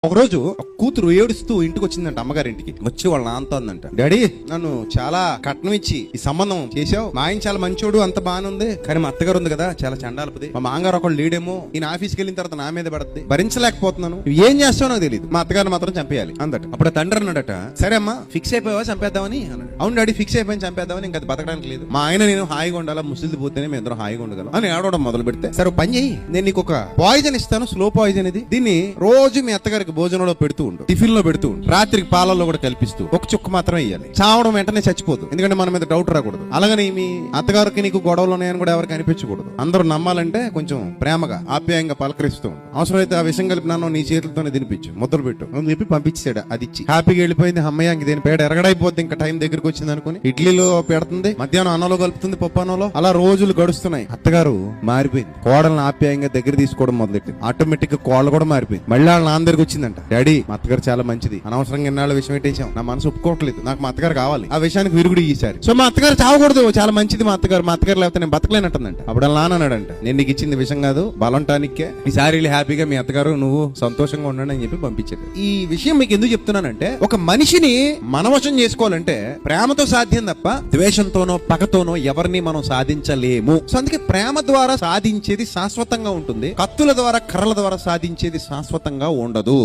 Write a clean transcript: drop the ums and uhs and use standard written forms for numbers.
ఒకరోజు ఒక కూతురు ఏడుస్తూ ఇంటికి వచ్చిందంట, అమ్మగారింటికి వచ్చి వాళ్ళ నాన్నతో అందంట, డాడీ నన్ను చాలా కట్నం ఇచ్చి ఈ సంబంధం చేసావు, మా ఆయన చాలా మంచోడు, అంత బాగానే ఉంది, కానీ మా అత్తగారు ఉంది కదా చాలా చండాలపుది, మా మాంగారు ఒకళ్ళు లీడేమో, ఈయన ఆఫీస్కి వెళ్ళిన తర్వాత నా మీద పడుతుంది, భరించలేకపోతున్నాను, నువ్వు ఏం చేస్తావు నాకు తెలియదు, మా అత్తగారిని మాత్రం చంపేయాలి అందట. అప్పుడు ఆ తండ్రి అన్నాడట, సరే అమ్మా ఫిక్స్ అయిపోయావా చంపేద్దామని అన్నాడు. అవును డాడీ ఫిక్స్ అయిపోయి చంపేద్దామని, ఇంకా బతకడానికి లేదు, మా ఆయన నేను హాయిగా ఉండాలా, ముసలిది పోతేనే మేము ఇద్దరం హాయిగా ఉండగలం అని ఆడవడం మొదలు పెడితే, సరే పని చేయి, నేను నీకు ఒక పాయిజన్ ఇస్తాను, స్లో పాయిజన్ ఇది, దీన్ని రోజు మీ అత్తగారికి భోజనంలో పెడుతూ, టిఫిన్ లో పెడుతూ, రాత్రికి పాలల్లో కూడా కల్పిస్తూ, ఒక చుక్క మాత్రమే ఇయ్యాలి, చావడం వెంటనే చచ్చిపోదు, ఎందుకంటే మన మీద డౌట్ రాకూడదు. అలాగని మీ అత్తగారికి నీకు గొడవలు ఉన్నాయని కూడా ఎవరికి అనిపించకూడదు. అందరూ నమ్మాలంటే కొంచెం ప్రేమగా ఆప్యాయంగా పలకరిస్తూ ఉండు. అవసరమైతే ఆ విషయం కలిపి నన్ను నీ చేతులతోనే తినిపించు, ముద్దలు పెట్టు అని చెప్పి పంపించాడు. అది ఇచ్చి హ్యాపీగా వెళ్ళిపోయింది. అమ్మయ్య ఇంక దీని పేడ ఎరగడైపోద్ది, ఇంకా టైం దగ్గరికి వచ్చింది అనుకుని ఇడ్లీలో పెడుతుంది, మధ్యాహ్నం అన్నంలో కలుపుతుంది, పప్పు అన్నంలో. అలా రోజులు గడుస్తున్నాయి. అత్తగారు మారిపోయింది, కోడలను ఆప్యాయంగా దగ్గర తీసుకోవడం మొదలెట్టింది. ఆటోమేటిక్ గా కోడలు కూడా మారిపోయింది. మళ్ళీ వాళ్ళ నాన్న దగ్గరికి వచ్చిందంట, డాడీ మా అత్తగారు చాలా మంచిది, అనవసరంగా ఎన్నాళ్ళ విషయం పెట్టేశాం, నా మనసు ఒప్పుకోవట్లేదు, నాకు మా అత్తగారు కావాలి, ఆ విషయానికి విరుగుడు ఈసారి. సో మా అత్తగారు చావకూడదు, చాలా మంచిది మా అత్తగారు లేకపోతే నేను బతకలేనట్టుందంట. అప్పుడు అలా నాన్న అన్నాడంట, నేను నీకు ఇచ్చింది విషయం కాదు, బలంటానికే, ఈసారి హ్యాపీగా మీ అత్తగారు నువ్వు సంతోషంగా ఉండండి అని చెప్పి పంపించాడు. ఈ విషయం మీకు ఎందుకు చెప్తున్నానంటే, ఒక మనిషిని మనవశం చేసుకోవాలంటే ప్రేమతో సాధ్యం తప్ప ద్వేషంతోనో పగతోనో ఎవరిని మనం సాధించలేము. సో అందుకే ప్రేమ ద్వారా సాధించేది శాశ్వతంగా ఉంటుంది, కత్తుల ద్వారా కర్రల ద్వారా సాధించేది శాశ్వతంగా ఉండదు.